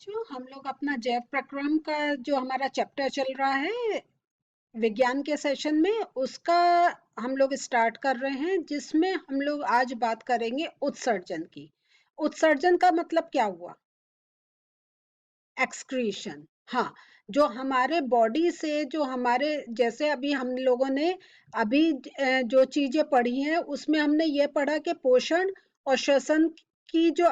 बच्चों, हम लोग अपना जैव प्रक्रम का जो हमारा चैप्टर चल रहा है विज्ञान के सेशन में, उसका हम लोग स्टार्ट कर रहे हैं, जिसमें हम लोग आज बात करेंगे उत्सर्जन की। उत्सर्जन का मतलब क्या हुआ? एक्सक्रीशन। हाँ, जो हमारे बॉडी से जो हमारे जैसे अभी हम लोगों ने अभी जो चीजें पढ़ी हैं उसमें हमने ये पढ़ा कि पोषण और श्वसन की जो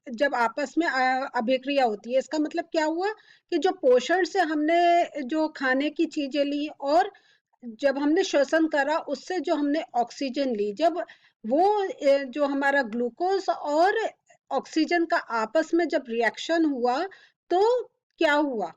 जब आपस में अभिक्रिया होती है, इसका मतलब क्या हुआ कि जो पोषण से हमने जो खाने की चीजें ली और जब हमने श्वसन करा उससे जो हमने ऑक्सीजन ली, जब वो जो हमारा ग्लूकोज और ऑक्सीजन का आपस में जब रिएक्शन हुआ तो क्या हुआ?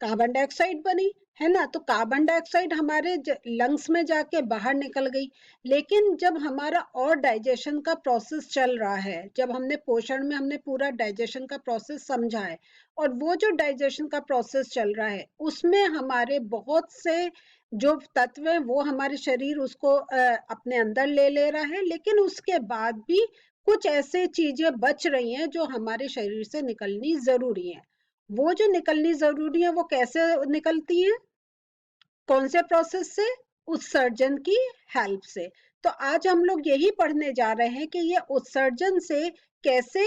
कार्बन डाइऑक्साइड बनी, है ना। तो कार्बन डाइऑक्साइड हमारे लंग्स में जाके बाहर निकल गई। लेकिन जब हमारा और डाइजेशन का प्रोसेस चल रहा है, जब हमने पोषण में हमने पूरा डाइजेशन का प्रोसेस समझा है और वो जो डाइजेशन का प्रोसेस चल रहा है उसमें हमारे बहुत से जो तत्व हैं वो हमारे शरीर उसको अपने अंदर ले रहा है, लेकिन उसके बाद भी कुछ ऐसे चीजें बच रही हैं जो हमारे शरीर से निकलनी जरूरी है। वो जो निकलनी जरूरी है वो कैसे निकलती है? कौन से प्रोसेस से? उत्सर्जन की हेल्प से। तो आज हम लोग यही पढ़ने जा रहे हैं कि ये उत्सर्जन से कैसे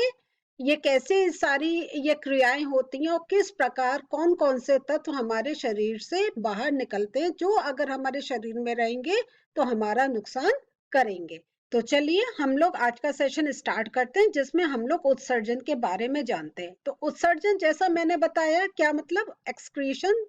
ये कैसे सारी ये क्रियाएं होती हैं और किस प्रकार कौन कौन से तत्व हमारे शरीर से बाहर निकलते हैं, जो अगर हमारे शरीर में रहेंगे तो हमारा नुकसान करेंगे। तो चलिए हम लोग आज का सेशन स्टार्ट करते हैं, जिसमें हम लोग उत्सर्जन के बारे में जानते हैं। तो उत्सर्जन जैसा मैंने बताया, क्या मतलब? एक्सक्रीशन।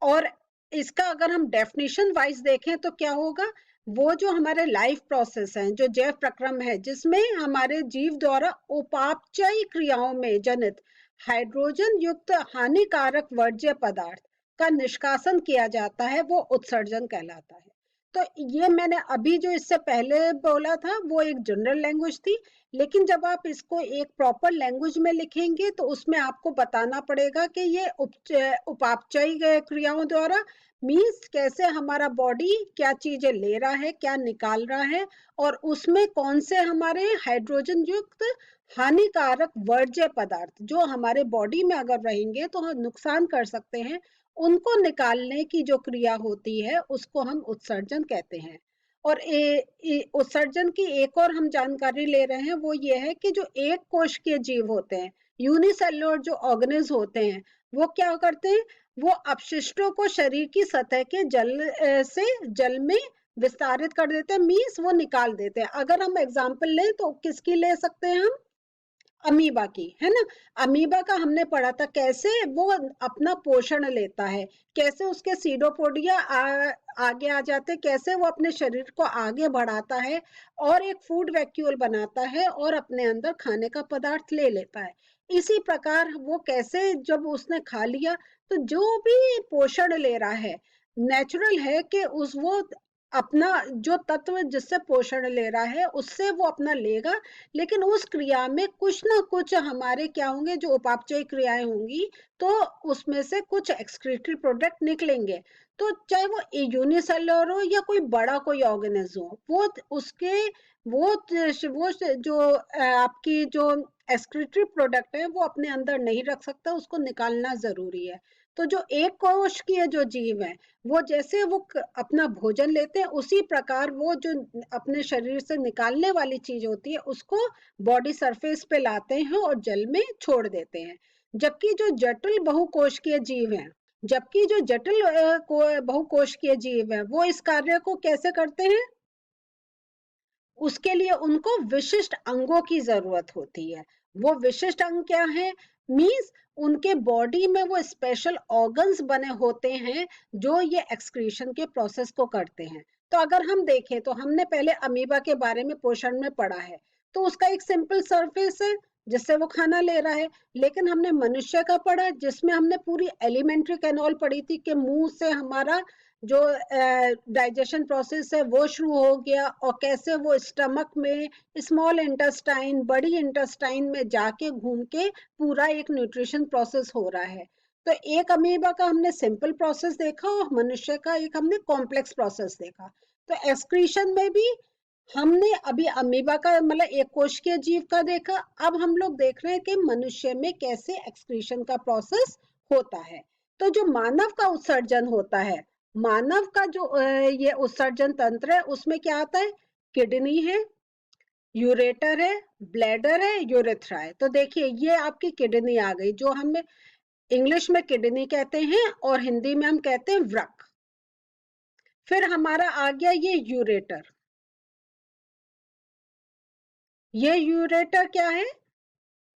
और इसका अगर हम डेफिनेशन वाइज देखें तो क्या होगा? वो जो हमारे लाइफ प्रोसेस है, जो जैव प्रक्रम है, जिसमें हमारे जीव द्वारा उपापचयी क्रियाओं में जनित हाइड्रोजन युक्त हानिकारक वर्ज्य पदार्थ का निष्कासन किया जाता है, वो उत्सर्जन कहलाता है। तो ये मैंने अभी जो इससे पहले बोला था वो एक जनरल लैंग्वेज थी, लेकिन जब आप इसको एक प्रॉपर लैंग्वेज में लिखेंगे तो उसमें आपको बताना पड़ेगा कि ये उपापचयी क्रियाओं द्वारा मीन्स कैसे हमारा बॉडी क्या चीजें ले रहा है, क्या निकाल रहा है, और उसमें कौन से हमारे हाइड्रोजन युक्त हानिकारक वर्ज्य पदार्थ जो हमारे बॉडी में अगर रहेंगे तो नुकसान कर सकते हैं, उनको निकालने की जो क्रिया होती है उसको हम उत्सर्जन कहते हैं। और उत्सर्जन की एक और हम जानकारी ले रहे हैं, वो ये है कि जो एक कोशिकीय जीव होते हैं, यूनिसेलुलर जो ऑर्गेनिज्म होते हैं, वो क्या करते हैं? वो अपशिष्टों को शरीर की सतह के जल से जल में विस्तारित कर देते हैं, मीन्स वो निकाल देते हैं। अगर हम एग्जाम्पल लें तो किसकी ले सकते हैं हम? अमीबा की, है ना। अमीबा का हमने पढ़ा था कैसे वो अपना पोषण लेता है, कैसे उसके सीडोपोडिया आगे आ जाते, कैसे वो अपने शरीर को आगे बढ़ाता है और एक फूड वैक्यूल बनाता है और अपने अंदर खाने का पदार्थ ले लेता है। इसी प्रकार वो कैसे जब उसने खा लिया तो जो भी पोषण ले रहा है, नेचुरल है कि उस वो अपना जो तत्व जिससे पोषण ले रहा है उससे वो अपना लेगा, लेकिन उस क्रिया में कुछ ना कुछ हमारे क्या होंगे, जो उपापचयी क्रियाएं होंगी, तो उसमें से कुछ एक्सक्रीटरी प्रोडक्ट निकलेंगे। तो चाहे वो यूनिसेलुलर हो या कोई बड़ा कोई ऑर्गेनिज्म हो, वो उसके वो जो आपकी जो एक्सक्रीटरी प्रोडक्ट है वो अपने अंदर नहीं रख सकता, उसको निकालना जरूरी है। तो जो एक कोश की जो जीव है, वो जैसे वो अपना भोजन लेते हैं, उसी प्रकार वो जो अपने शरीर से निकालने वाली चीज होती है उसको बॉडी सरफेस पे लाते हैं और जल में छोड़ देते हैं। जबकि जो जटिल बहुकोशिकीय जीव हैं, जबकि जो जटिल बहुकोशिकीय जीव है, वो इस कार्य को कैसे करते हैं? उसके लिए उनको विशिष्ट अंगों की जरूरत होती है। वो विशिष्ट अंग क्या है? मीन्स उनके बॉडी में वो स्पेशल ऑर्गन्स बने होते हैं जो ये एक्सक्रीशन के प्रोसेस को करते हैं। तो अगर हम देखें तो हमने पहले अमीबा के बारे में पोषण में पढ़ा है, तो उसका एक सिंपल सरफेस है जिससे वो खाना ले रहा है। लेकिन हमने मनुष्य का पढ़ा जिसमें हमने पूरी एलिमेंट्री कैनॉल पढ़ी थी कि मुंह से हमारा जो डाइजेशन प्रोसेस है वो शुरू हो गया और कैसे वो स्टमक में, स्मॉल इंटेस्टाइन, बड़ी इंटेस्टाइन में जाके घूम के पूरा एक न्यूट्रिशन प्रोसेस हो रहा है। तो एक अमीबा का हमने सिंपल प्रोसेस देखा और मनुष्य का एक हमने कॉम्प्लेक्स प्रोसेस देखा। तो एक्सक्रीशन में भी हमने अभी अमीबा का मतलब एक कोशिकीय जीव का देखा, अब हम लोग देख रहे हैं कि मनुष्य में कैसे एक्सक्रीशन का प्रोसेस होता है। तो जो मानव का उत्सर्जन होता है, मानव का जो ये उत्सर्जन तंत्र है, उसमें क्या आता है? किडनी है, यूरेटर है, ब्लैडर है, यूरेथ्रा है। तो देखिए ये आपकी किडनी आ गई, जो हम इंग्लिश में किडनी कहते हैं और हिंदी में हम कहते हैं वृक्क। फिर हमारा आ गया ये यूरेटर। ये यूरेटर क्या है?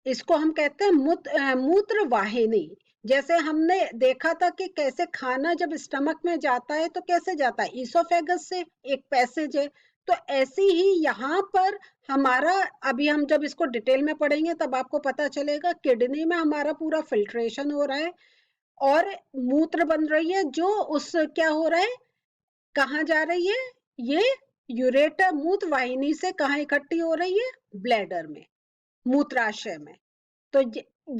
इसको हम कहते हैं मूत्र वाहिनी। जैसे हमने देखा था कि कैसे खाना जब स्टमक में जाता है तो कैसे जाता है? ईसोफेगस से, एक पैसेज है। तो ऐसी ही यहाँ पर हमारा, अभी हम जब इसको डिटेल में पढ़ेंगे तब आपको पता चलेगा, किडनी में हमारा पूरा फिल्ट्रेशन हो रहा है और मूत्र बन रही है, जो उस क्या हो रहा है, कहाँ जा रही है? ये यूरेटर मूत्र वाहिनी से कहाँ इकट्ठी हो रही है? ब्लैडर में, मूत्राशय में। तो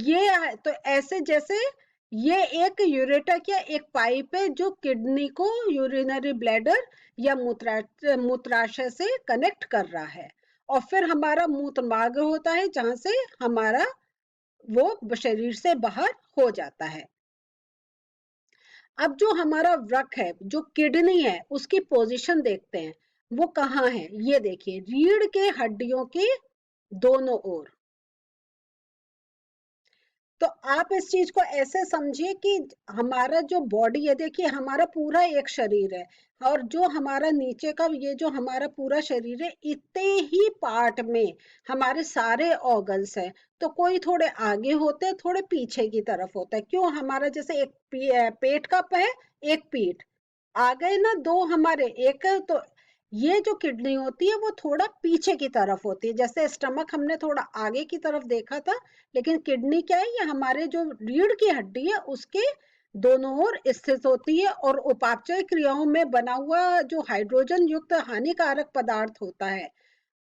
ये तो ऐसे जैसे ये एक यूरेटर क्या एक पाइप है जो किडनी को यूरिनरी ब्लैडर या मूत्राशय से कनेक्ट कर रहा है, और फिर हमारा मूत्र मार्ग होता है जहां से हमारा वो शरीर से बाहर हो जाता है। अब जो हमारा वृक्क है, जो किडनी है, उसकी पोजीशन देखते हैं, वो कहाँ है? ये देखिए, रीढ़ के हड्डियों के दोनों ओर। तो आप इस चीज को ऐसे समझिए कि हमारा जो बॉडी है, देखिए हमारा पूरा एक शरीर है, और जो हमारा नीचे का ये जो हमारा पूरा शरीर है, इतने ही पार्ट में हमारे सारे ऑर्गन्स हैं। तो कोई थोड़े आगे होते हैं, थोड़े पीछे की तरफ होता है। क्यों? हमारा जैसे एक पेट का है, एक पीठ आ गए ना, दो हमारे एक, तो ये जो किडनी होती है वो थोड़ा पीछे की तरफ होती है। जैसे स्टमक हमने थोड़ा आगे की तरफ देखा था, लेकिन किडनी क्या है? ये हमारे जो रीढ़ की हड्डी है उसके दोनों ओर स्थित होती है, और उपापचय क्रियाओं में बना हुआ जो हाइड्रोजन युक्त हानिकारक पदार्थ होता है,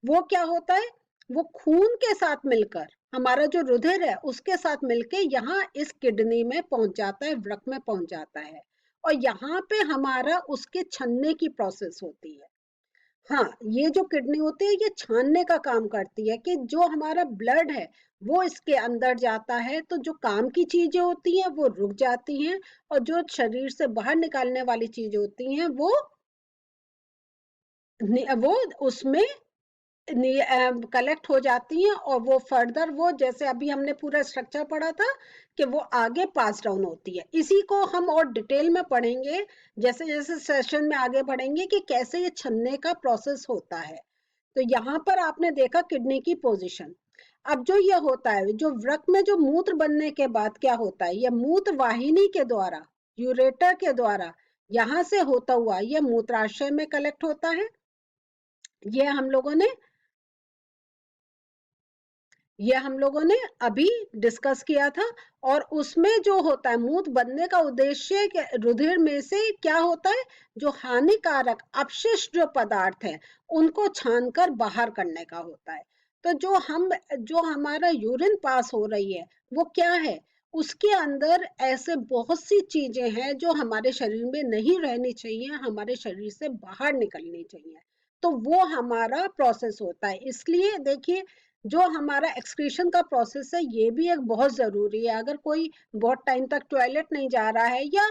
वो क्या होता है? वो खून के साथ मिलकर, हमारा जो रुधिर है उसके साथ मिलके यहाँ इस किडनी में पहुंच जाता है, वृक्क में पहुंच जाता है, और यहाँ पे हमारा उसके छनने की प्रोसेस होती है। हाँ, ये जो किडनी होती है ये छानने का काम करती है कि जो हमारा ब्लड है वो इसके अंदर जाता है, तो जो काम की चीजें होती हैं वो रुक जाती हैं, और जो शरीर से बाहर निकालने वाली चीजें होती हैं वो उसमें कलेक्ट हो जाती हैं, और वो फर्दर वो, जैसे अभी हमने पूरा स्ट्रक्चर पढ़ा था कि वो आगे पास डाउन होती है। इसी को हम और डिटेल में पढ़ेंगे जैसे जैसे सेशन में आगे बढ़ेंगे कि कैसे ये छनने का प्रोसेस होता है। तो यहाँ पर आपने देखा किडनी की पोजीशन। अब जो ये होता है, जो वृक्क में जो मूत्र बनने के बाद क्या होता है, ये मूत्र वाहिनी के द्वारा, यूरेटर के द्वारा यहाँ से होता हुआ ये मूत्राशय में कलेक्ट होता है। ये हम लोगों ने अभी डिस्कस किया था। और उसमें जो होता है मूत्र बनने का उद्देश्य रुधिर में से क्या होता है, जो हानिकारक अपशिष्ट जो पदार्थ है उनको छानकर बाहर करने का होता है। तो जो हमारा यूरिन पास हो रही है वो क्या है, उसके अंदर ऐसे बहुत सी चीजें हैं जो हमारे शरीर में नहीं रहनी चाहिए, हमारे शरीर से बाहर निकलनी चाहिए। तो वो हमारा प्रोसेस होता है। इसलिए देखिए, जो हमारा एक्सक्रीशन का प्रोसेस है ये भी एक बहुत जरूरी है। अगर कोई बहुत टाइम तक टॉयलेट नहीं जा रहा है, या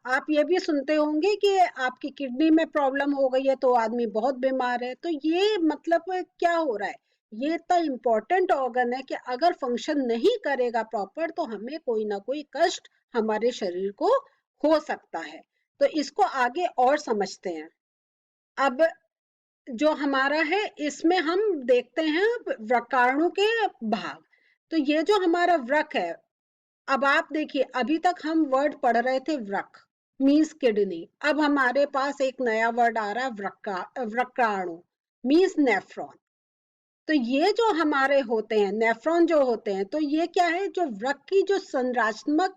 आप ये भी सुनते होंगे कि आपकी किडनी में प्रॉब्लम हो गई है तो आदमी बहुत बीमार है, तो ये मतलब क्या हो रहा है? ये इतना इम्पोर्टेंट ऑर्गन है कि अगर फंक्शन नहीं करेगा प्रॉपर तो हमें कोई ना कोई कष्ट हमारे शरीर को हो सकता है। तो इसको आगे और समझते हैं। अब जो हमारा है इसमें हम देखते हैं व्रकाणु के भाग। तो ये जो हमारा वृक्क है, अब आप देखिए, अभी तक हम वर्ड पढ़ रहे थे वृक्क मीन्स किडनी, अब हमारे पास एक नया वर्ड आ रहा है व्रकाणु मीन्स नेफ्रॉन। तो ये जो हमारे होते हैं नेफ्रॉन जो होते हैं, तो ये क्या है, जो वृक्क की जो संरचना,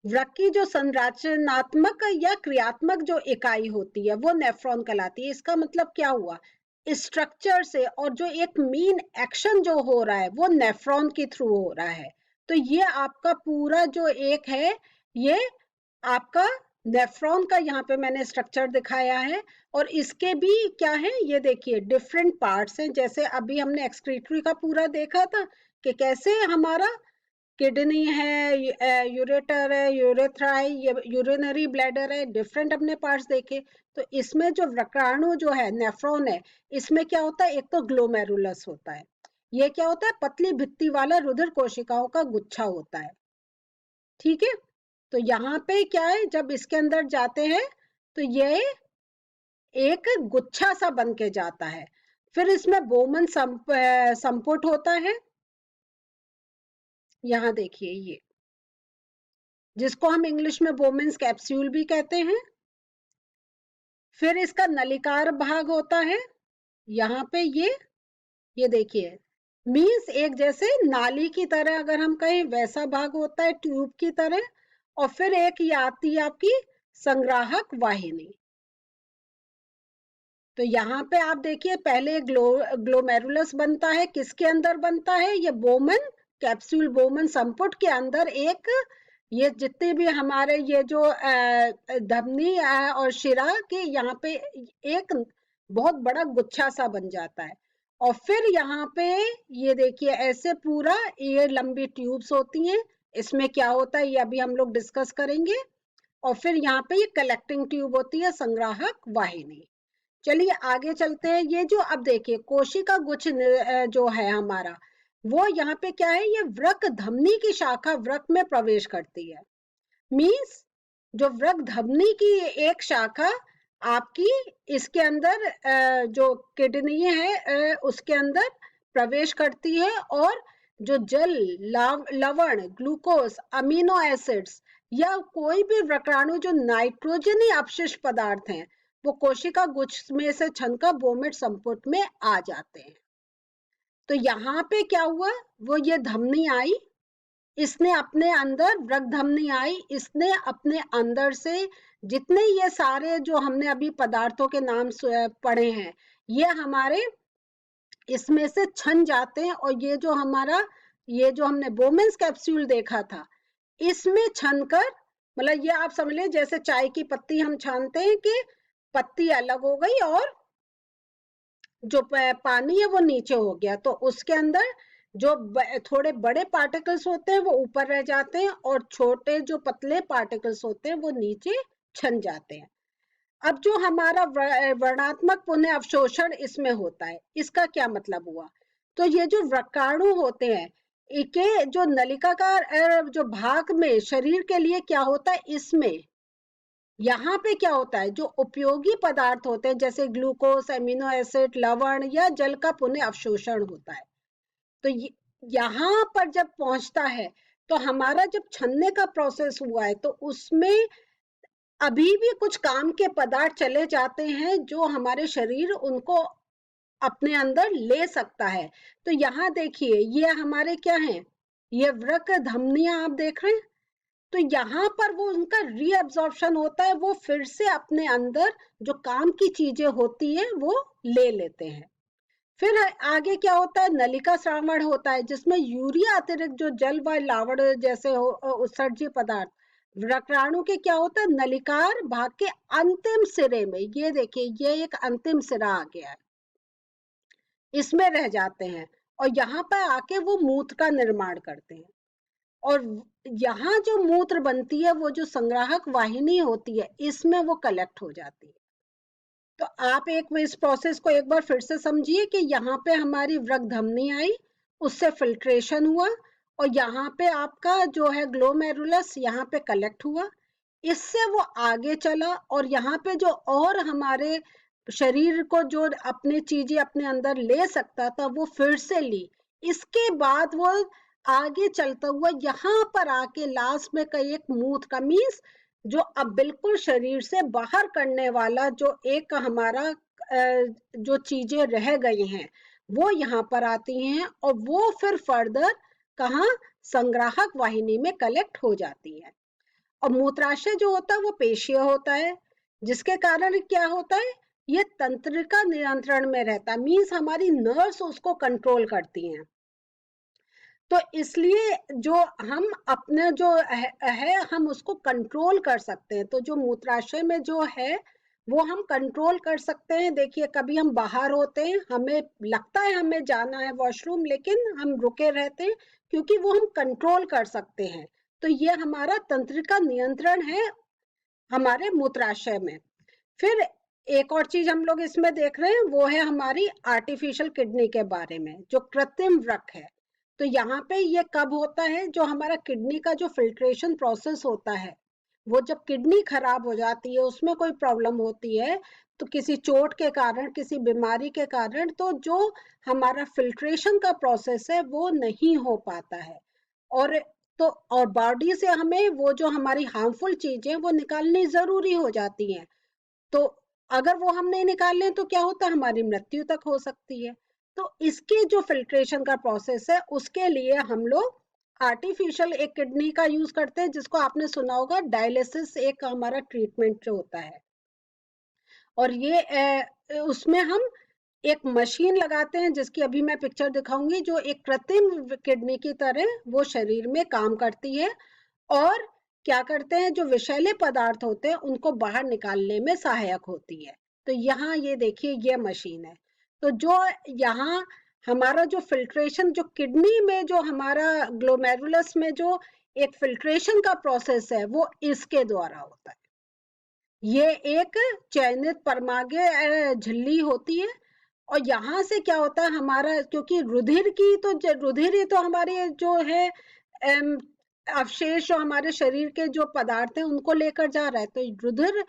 वृक्क की जो संरचनात्मक या क्रियात्मक जो इकाई होती है वो नेफ्रॉन कहलाती है। इसका मतलब क्या हुआ, स्ट्रक्चर से, और जो एक मेन एक्शन जो हो रहा है वो नेफ्रॉन के थ्रू हो रहा है। तो ये आपका पूरा जो एक है, ये आपका नेफ्रॉन का यहाँ पे मैंने स्ट्रक्चर दिखाया है, और इसके भी क्या है, ये देखिए डिफरेंट पार्ट्स हैं। जैसे अभी हमने एक्सक्रीटरी का पूरा देखा था कि कैसे हमारा किडनी है, यूरेटर है, यूरेथ्रा है, यूरिनरी ब्लैडर है, डिफरेंट अपने पार्ट्स देखे। तो इसमें जो व्रकाणु जो है, नेफ्रॉन है, इसमें क्या होता है, एक तो ग्लोमेरुलस होता है, ये क्या होता है, पतली भित्ति वाला रुधिर कोशिकाओं का गुच्छा होता है। ठीक है, तो यहाँ पे क्या है, जब इसके अंदर जाते हैं तो ये एक गुच्छा सा बन के जाता है। फिर इसमें बोमन संपुट होता है, यहाँ देखिए ये, जिसको हम इंग्लिश में बोमेन्स कैप्सूल भी कहते हैं। फिर इसका नलिकार भाग होता है, यहाँ पे ये देखिए, मीन्स एक जैसे नाली की तरह अगर हम कहें वैसा भाग होता है, ट्यूब की तरह। और फिर एक ये आती है आपकी संग्राहक वाहिनी। तो यहाँ पे आप देखिए, पहले ग्लोमेरुलस बनता है, किसके अंदर बनता है, ये बोमन कैप्सूल, बोमन संपुट के अंदर एक, ये जितने भी हमारे ये जो धमनी और शिरा के यहाँ पे एक बहुत बड़ा गुच्छा सा बन जाता है। और फिर यहाँ पे ये देखिए, ऐसे पूरा ये लंबी ट्यूब्स होती हैं, इसमें क्या होता है ये अभी हम लोग डिस्कस करेंगे। और फिर यहाँ पे ये कलेक्टिंग ट्यूब होती है, संग्राहक वाहिनी। चलिए आगे चलते हैं। ये जो अब देखिए कोशिका गुच्छ जो है हमारा, वो यहाँ पे क्या है, ये वृक्क धमनी की शाखा वृक्क में प्रवेश करती है। मीन्स जो वृक्क धमनी की एक शाखा आपकी इसके अंदर जो किडनी है उसके अंदर प्रवेश करती है, और जो जल, लवण, ग्लूकोज, अमीनो एसिड्स या कोई भी व्रकाणु जो नाइट्रोजनी अपशिष्ट पदार्थ हैं, वो कोशिका गुच्छ में से छनकर बोमेट संपुट में आ जाते हैं। तो यहाँ पे क्या हुआ, वो ये धमनी आई, इसने अपने अंदर वृक्क धमनी आई, इसने अपने अंदर से जितने ये सारे जो हमने अभी पदार्थों के नाम पढ़े हैं, ये हमारे इसमें से छन जाते हैं। और ये जो हमारा, ये जो हमने बोमेन्स कैप्सूल देखा था, इसमें छनकर, मतलब ये आप समझ लें जैसे चाय की पत्ती हम छानते हैं कि पत्ती अलग हो गई और जो पानी है वो नीचे हो गया, तो उसके अंदर जो थोड़े बड़े पार्टिकल्स होते हैं वो ऊपर रह जाते हैं, और छोटे जो पतले पार्टिकल्स होते हैं वो नीचे छन जाते हैं। अब जो हमारा वर्णात्मक पुनः अवशोषण इसमें होता है, इसका क्या मतलब हुआ, तो ये जो व्रकाणु होते हैं, इनके जो नलिकाकार जो भाग में शरीर के लिए क्या होता है, इसमें यहाँ पे क्या होता है, जो उपयोगी पदार्थ होते हैं जैसे ग्लूकोज, एमिनो एसिड, लवण या जल का पुनः अवशोषण होता है। तो यहाँ पर जब पहुंचता है, तो हमारा जब छनने का प्रोसेस हुआ है, तो उसमें अभी भी कुछ काम के पदार्थ चले जाते हैं जो हमारे शरीर उनको अपने अंदर ले सकता है। तो यहाँ देखिए, ये हमारे क्या है, ये वृक्क धमनियां आप देख रहे हैं। तो यहाँ पर वो उनका रीअब्जॉर्प्शन होता है, वो फिर से अपने अंदर जो काम की चीजें होती है वो ले लेते हैं। फिर आगे क्या होता है, नलिका श्रावण होता है, जिसमें यूरिया अतिरिक्त जो जल व लावण जैसे उत्सर्जी पदार्थ व्रकाणु के क्या होता है, नलिकार भाग के अंतिम सिरे में, ये देखिए ये एक अंतिम सिरा आ गया है, इसमें रह जाते हैं, और यहाँ पर आके वो मूत्र का निर्माण करते हैं। और यहाँ जो मूत्र बनती है, वो जो संग्राहक वाहिनी होती है, इसमें वो कलेक्ट हो जाती है। तो आप एक इस प्रोसेस को एक बार फिर से समझिए कि यहाँ पे हमारी वृक्क धमनी आई, उससे फिल्ट्रेशन हुआ, और यहाँ पे आपका जो है ग्लोमेरुलस यहाँ पे कलेक्ट हुआ, इससे वो आगे चला, और यहाँ पे जो और हमारे शरीर को जो अपनी चीजें अपने अंदर ले सकता था वो फिर से ली। इसके बाद वो आगे चलता हुआ यहाँ पर आके लास्ट में कई एक मूत्र का, मीन्स जो अब बिल्कुल शरीर से बाहर करने वाला जो एक हमारा जो चीजें रह गई हैं, वो यहाँ पर आती हैं, और वो फिर फर्दर कहाँ, संग्राहक वाहिनी में कलेक्ट हो जाती है। और मूत्राशय जो होता है वो पेशीय होता है, जिसके कारण क्या होता है, ये तंत्रिका नियंत्रण में रहता है, मीन्स हमारी नर्व्स उसको कंट्रोल करती हैं। तो इसलिए जो हम अपने जो है हम उसको कंट्रोल कर सकते हैं। तो जो मूत्राशय में जो है वो हम कंट्रोल कर सकते हैं। देखिए कभी हम बाहर होते हैं, हमें लगता है हमें जाना है वॉशरूम, लेकिन हम रुके रहते हैं क्योंकि वो हम कंट्रोल कर सकते हैं। तो ये हमारा तंत्रिका नियंत्रण है हमारे मूत्राशय में। फिर एक और चीज हम लोग इसमें देख रहे हैं, वो है हमारी आर्टिफिशियल किडनी के बारे में, जो कृत्रिम वृक्क है। तो यहाँ पे ये कब होता है, जो हमारा किडनी का जो फिल्ट्रेशन प्रोसेस होता है, वो जब किडनी खराब हो जाती है, उसमें कोई प्रॉब्लम होती है, तो किसी चोट के कारण, किसी बीमारी के कारण, तो जो हमारा फिल्ट्रेशन का प्रोसेस है वो नहीं हो पाता है। और तो और बॉडी से हमें वो जो हमारी हार्मफुल चीजें वो निकालनी जरूरी हो जाती हैं। तो अगर वो हम नहीं निकाल लें तो क्या होता है, हमारी मृत्यु तक हो सकती है। तो इसके जो फिल्ट्रेशन का प्रोसेस है उसके लिए हम लोग आर्टिफिशियल एक किडनी का यूज करते हैं, जिसको आपने सुना होगा, डायलिसिस एक हमारा ट्रीटमेंट जो होता है। और ये उसमें हम एक मशीन लगाते हैं जिसकी अभी मैं पिक्चर दिखाऊंगी, जो एक कृत्रिम किडनी की तरह वो शरीर में काम करती है और क्या करते हैं, जो विषैले पदार्थ होते हैं उनको बाहर निकालने में सहायक होती है। तो यहाँ ये देखिए ये मशीन है। तो जो यहाँ हमारा जो फिल्ट्रेशन, जो किडनी में जो हमारा ग्लोमेरुलस में जो एक फिल्ट्रेशन का प्रोसेस है वो इसके द्वारा होता है। ये एक चयनित परमाणु झिल्ली होती है। और यहाँ से क्या होता है हमारा, क्योंकि रुधिर की तो रुधिर ही तो हमारे जो है अवशेष, जो हमारे शरीर के जो पदार्थ हैं उनको लेकर जा रहा है। तो रुधिर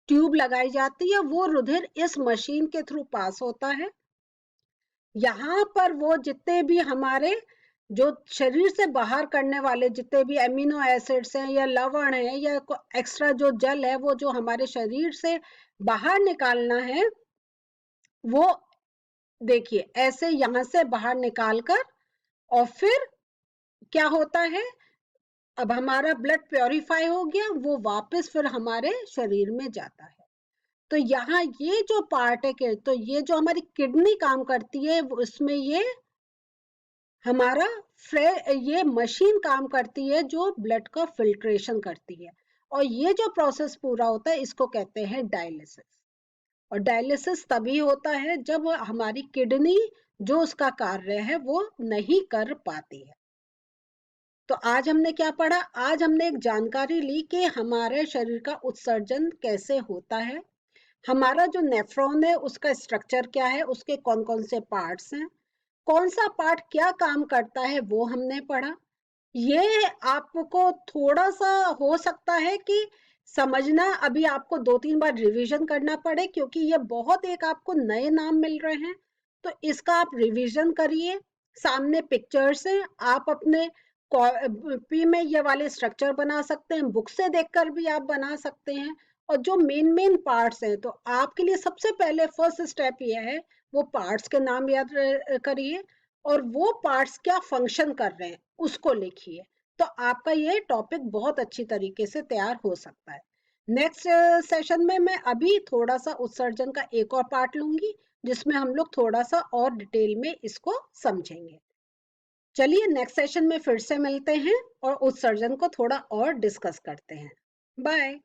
ट्यूब लगाई जाती है, वो रुधिर इस मशीन के थ्रू पास होता है। यहाँ पर वो जितने भी हमारे जो शरीर से बाहर करने वाले जितने भी एमिनो एसिड्स हैं या लवण है या एक्स्ट्रा जो जल है, वो जो हमारे शरीर से बाहर निकालना है, वो देखिए ऐसे यहाँ से बाहर निकालकर, और फिर क्या होता है, अब हमारा ब्लड प्योरीफाई हो गया, वो वापस फिर हमारे शरीर में जाता है। तो यहाँ ये जो पार्ट है, तो ये जो हमारी किडनी काम करती है उसमें ये हमारा ये मशीन काम करती है जो ब्लड का फिल्ट्रेशन करती है। और ये जो प्रोसेस पूरा होता है इसको कहते हैं डायलिसिस। और डायलिसिस तभी होता है जब हमारी किडनी जो उसका कार्य है वो नहीं कर पाती है। तो आज हमने क्या पढ़ा, आज हमने एक जानकारी ली कि हमारे शरीर का उत्सर्जन कैसे होता है, हमारा जो नेफ्रॉन है उसका स्ट्रक्चर क्या है, उसके कौन कौन से पार्ट्स हैं, कौन सा पार्ट क्या काम करता है वो हमने पढ़ा। ये आपको थोड़ा सा हो सकता है कि समझना अभी आपको 2-3 बार रिवीजन करना पड़े, क्योंकि ये बहुत एक आपको नए नाम मिल रहे हैं। तो इसका आप रिवीजन करिए, सामने पिक्चर्स हैं, आप अपने कॉपी में ये वाले स्ट्रक्चर बना सकते हैं, बुक से देखकर भी आप बना सकते हैं। और जो मेन पार्ट्स हैं, तो आपके लिए सबसे पहले फर्स्ट स्टेप ये है, वो पार्ट्स के नाम याद करिए और वो पार्ट्स क्या फंक्शन कर रहे हैं उसको लिखिए। तो आपका ये टॉपिक बहुत अच्छी तरीके से तैयार हो सकता है। नेक्स्ट सेशन में मैं अभी थोड़ा सा उत्सर्जन का एक और पार्ट लूंगी, जिसमें हम लोग थोड़ा सा और डिटेल में इसको समझेंगे। चलिए नेक्स्ट सेशन में फिर से मिलते हैं और उत्सर्जन को थोड़ा और डिस्कस करते हैं। बाय।